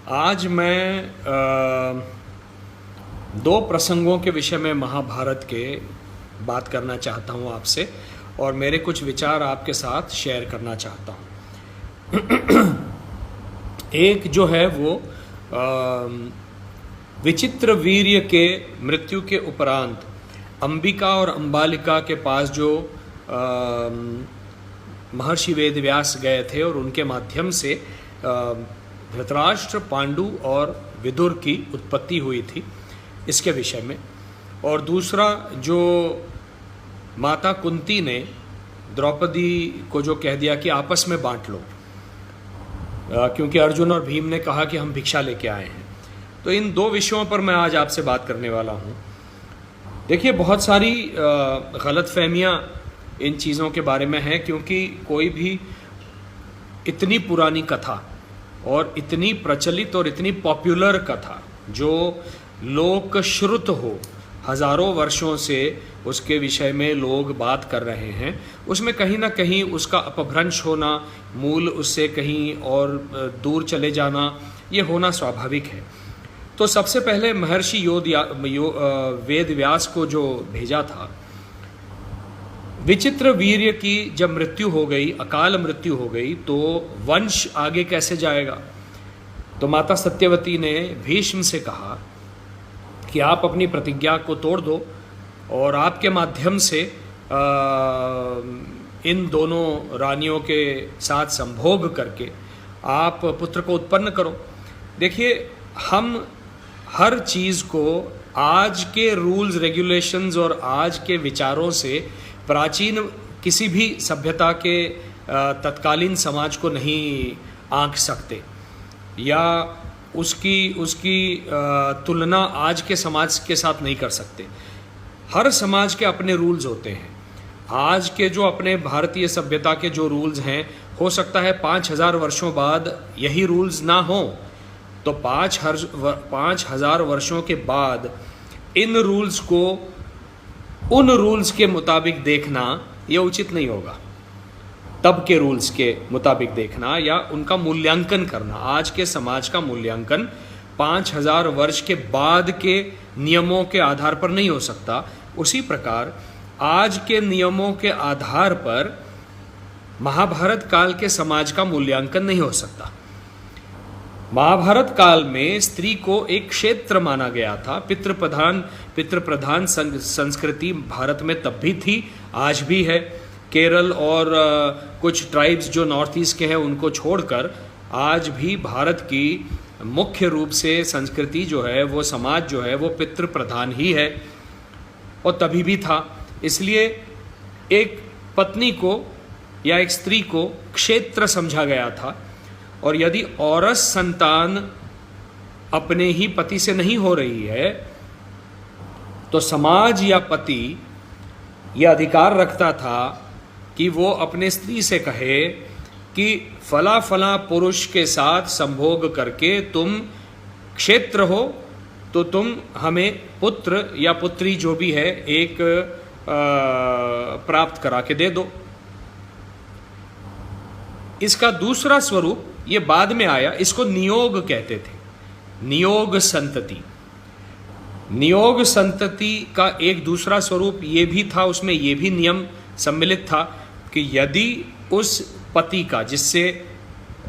आज मैं दो प्रसंगों के विषय में महाभारत के बात करना चाहता हूँ आपसे, और मेरे कुछ विचार आपके साथ शेयर करना चाहता हूँ। एक जो है वो विचित्र वीर्य के मृत्यु के उपरांत अंबिका और अंबालिका के पास जो महर्षि वेदव्यास गए थे और उनके माध्यम से धृतराष्ट्र, पांडु और विदुर की उत्पत्ति हुई थी, इसके विषय में। और दूसरा जो माता कुंती ने द्रौपदी को जो कह दिया कि आपस में बांट लो, क्योंकि अर्जुन और भीम ने कहा कि हम भिक्षा लेके आए हैं। तो इन दो विषयों पर मैं आज आपसे बात करने वाला हूँ। देखिए, बहुत सारी गलतफहमियाँ इन चीज़ों के बारे में हैं, क्योंकि कोई भी इतनी पुरानी कथा और इतनी प्रचलित और इतनी पॉपुलर कथा जो लोक श्रुत हो, हजारों वर्षों से उसके विषय में लोग बात कर रहे हैं, उसमें कहीं ना कहीं उसका अपभ्रंश होना, मूल उससे कहीं और दूर चले जाना, ये होना स्वाभाविक है। तो सबसे पहले महर्षि वेदव्यास को जो भेजा था, विचित्र वीर्य की जब मृत्यु हो गई, अकाल मृत्यु हो गई, तो वंश आगे कैसे जाएगा। तो माता सत्यवती ने भीष्म से कहा कि आप अपनी प्रतिज्ञा को तोड़ दो और आपके माध्यम से इन दोनों रानियों के साथ संभोग करके आप पुत्र को उत्पन्न करो। देखिए, हम हर चीज़ को आज के रूल्स रेगुलेशंस और आज के विचारों से प्राचीन किसी भी सभ्यता के तत्कालीन समाज को नहीं आंक सकते, या उसकी तुलना आज के समाज के साथ नहीं कर सकते। हर समाज के अपने रूल्स होते हैं। आज के जो अपने भारतीय सभ्यता के जो रूल्स हैं, हो सकता है 5000 वर्षों बाद यही रूल्स ना हो, तो 5000 वर्षों के बाद इन रूल्स को उन रूल्स के मुताबिक देखना ये उचित नहीं होगा। तब के रूल्स के मुताबिक देखना या उनका मूल्यांकन करना, आज के समाज का मूल्यांकन 5000 वर्ष के बाद के नियमों के आधार पर नहीं हो सकता। उसी प्रकार आज के नियमों के आधार पर महाभारत काल के समाज का मूल्यांकन नहीं हो सकता। महाभारत काल में स्त्री को एक क्षेत्र माना गया था। पितृप्रधान संस्कृति भारत में तब भी थी, आज भी है। केरल और कुछ ट्राइब्स जो नॉर्थ ईस्ट के हैं उनको छोड़कर आज भी भारत की मुख्य रूप से संस्कृति जो है, वो समाज जो है, वो पितृप्रधान ही है, और तभी भी था। इसलिए एक पत्नी को या एक स्त्री को क्षेत्र समझा गया था, और यदि औरस संतान अपने ही पति से नहीं हो रही है, तो समाज या पति यह अधिकार रखता था कि वो अपने स्त्री से कहे कि फला फला पुरुष के साथ संभोग करके तुम क्षेत्र हो, तो तुम हमें पुत्र या पुत्री जो भी है एक प्राप्त करा के दे दो। इसका दूसरा स्वरूप ये बाद में आया, इसको नियोग कहते थे, नियोग संतति। नियोग संतति का एक दूसरा स्वरूप ये भी था, उसमें ये भी नियम सम्मिलित था कि यदि उस पति का जिससे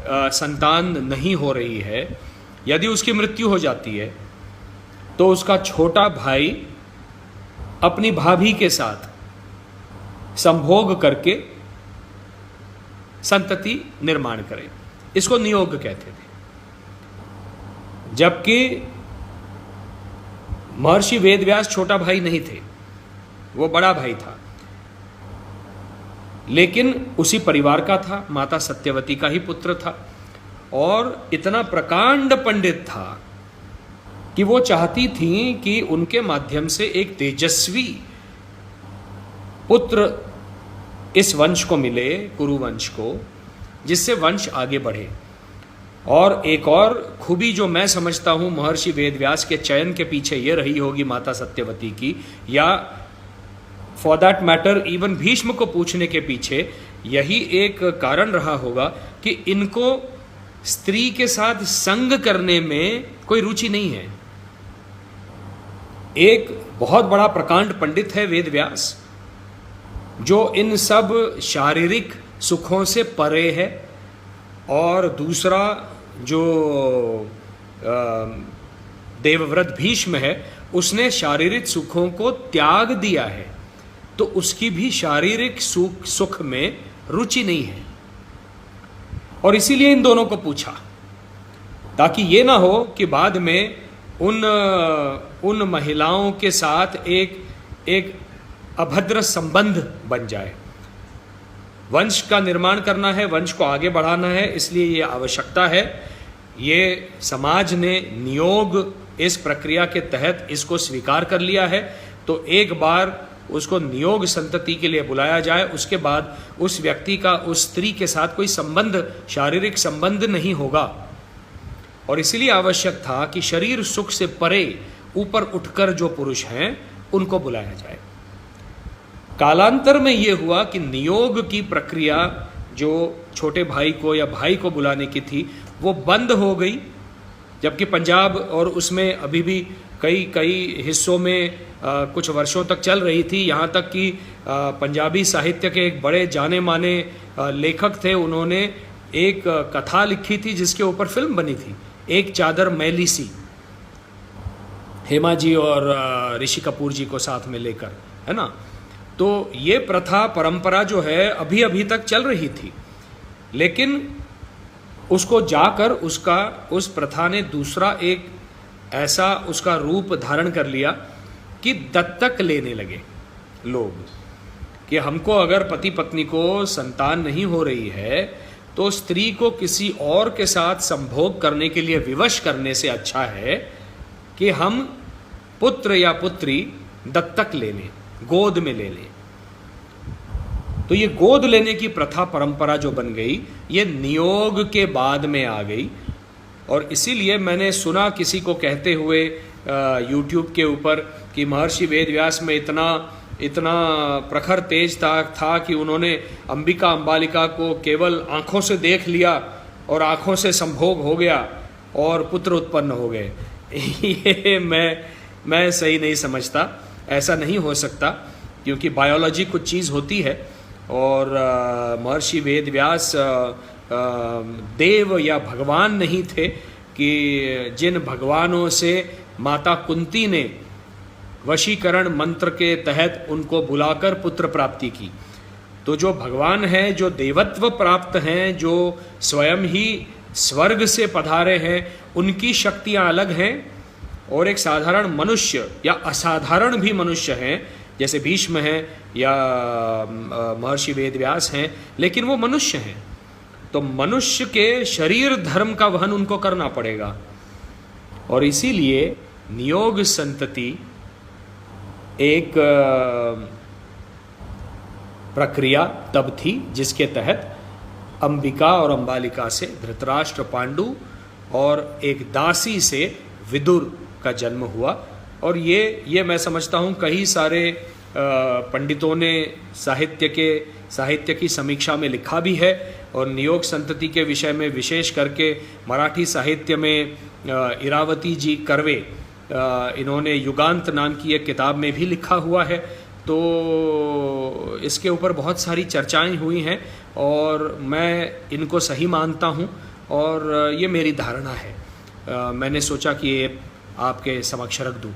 संतान नहीं हो रही है, यदि उसकी मृत्यु हो जाती है, तो उसका छोटा भाई अपनी भाभी के साथ संभोग करके संतति निर्माण करे। इसको नियोग कहते थे। जबकि महर्षि वेदव्यास छोटा भाई नहीं थे, वो बड़ा भाई था, लेकिन उसी परिवार का था, माता सत्यवती का ही पुत्र था, और इतना प्रकांड पंडित था कि वो चाहती थी कि उनके माध्यम से एक तेजस्वी पुत्र इस वंश को मिले, कुरुवंश को, जिससे वंश आगे बढ़े। और एक और खूबी जो मैं समझता हूँ महर्षि वेदव्यास के चयन के पीछे ये रही होगी माता सत्यवती की, या for that matter even Bhishma को पूछने के पीछे यही एक कारण रहा होगा कि इनको स्त्री के साथ संग करने में कोई रुचि नहीं है। एक बहुत बड़ा प्रकांड पंडित है वेद व्यास, जो इन सब शारीरिक सुखों से परे है, और दूसरा जो देवव्रत भीष्म है, उसने शारीरिक सुखों को त्याग दिया है, तो उसकी भी शारीरिक सुख में रुचि नहीं है। और इसीलिए इन दोनों को पूछा, ताकि ये ना हो कि बाद में उन महिलाओं के साथ एक अभद्र संबंध बन जाए। वंश का निर्माण करना है, वंश को आगे बढ़ाना है, इसलिए ये आवश्यकता है। ये समाज ने नियोग इस प्रक्रिया के तहत इसको स्वीकार कर लिया है, तो एक बार उसको नियोग संतति के लिए बुलाया जाए, उसके बाद उस व्यक्ति का उस स्त्री के साथ कोई संबंध, शारीरिक संबंध नहीं होगा। और इसलिए आवश्यक था कि शरीर सुख से परे ऊपर उठकर जो पुरुष हैं उनको बुलाया जाए। कालांतर में यह हुआ कि नियोग की प्रक्रिया जो छोटे भाई को या भाई को बुलाने की थी वो बंद हो गई, जबकि पंजाब और उसमें अभी भी कई हिस्सों में कुछ वर्षों तक चल रही थी। यहाँ तक कि पंजाबी साहित्य के एक बड़े जाने माने लेखक थे, उन्होंने एक कथा लिखी थी जिसके ऊपर फिल्म बनी थी, एक चादर मैली सी, हेमा जी और ऋषि कपूर जी को साथ में लेकर, है ना। तो ये प्रथा परंपरा जो है अभी अभी तक चल रही थी, लेकिन उसको जाकर उस प्रथा ने दूसरा एक ऐसा उसका रूप धारण कर लिया कि दत्तक लेने लगे लोग, कि हमको अगर पति पत्नी को संतान नहीं हो रही है तो स्त्री को किसी और के साथ संभोग करने के लिए विवश करने से अच्छा है कि हम पुत्र या पुत्री दत्तक ले लें, गोद में ले लें। तो ये गोद लेने की प्रथा परंपरा जो बन गई, ये नियोग के बाद में आ गई। और इसीलिए मैंने सुना किसी को कहते हुए YouTube के ऊपर कि महर्षि वेदव्यास में इतना प्रखर तेज था कि उन्होंने अंबिका अंबालिका को केवल आँखों से देख लिया और आँखों से संभोग हो गया और पुत्र उत्पन्न हो गए। ये मैं सही नहीं समझता, ऐसा नहीं हो सकता, क्योंकि बायोलॉजी कुछ चीज़ होती है। और महर्षि वेदव्यास देव या भगवान नहीं थे कि जिन भगवानों से माता कुंती ने वशीकरण मंत्र के तहत उनको बुलाकर पुत्र प्राप्ति की। तो जो भगवान हैं, जो देवत्व प्राप्त हैं, जो स्वयं ही स्वर्ग से पधारे हैं, उनकी शक्तियां अलग हैं, और एक साधारण मनुष्य या असाधारण भी मनुष्य हैं, जैसे भीष्म हैं या महर्षि वेदव्यास हैं, लेकिन वो मनुष्य हैं। तो मनुष्य के शरीर धर्म का वहन उनको करना पड़ेगा। और इसीलिए नियोग संतति एक प्रक्रिया तब थी जिसके तहत अंबिका और अंबालिका से धृतराष्ट्र पांडु और एक दासी से विदुर का जन्म हुआ। और ये मैं समझता हूँ कई सारे पंडितों ने साहित्य की समीक्षा में लिखा भी है, और नियोग संतति के विषय में विशेष करके मराठी साहित्य में इरावती जी कर्वे, इन्होंने युगांत नाम की एक किताब में भी लिखा हुआ है। तो इसके ऊपर बहुत सारी चर्चाएं हुई हैं और मैं इनको सही मानता हूं, और ये मेरी धारणा है। मैंने सोचा कि ये आपके समक्ष रख दूं।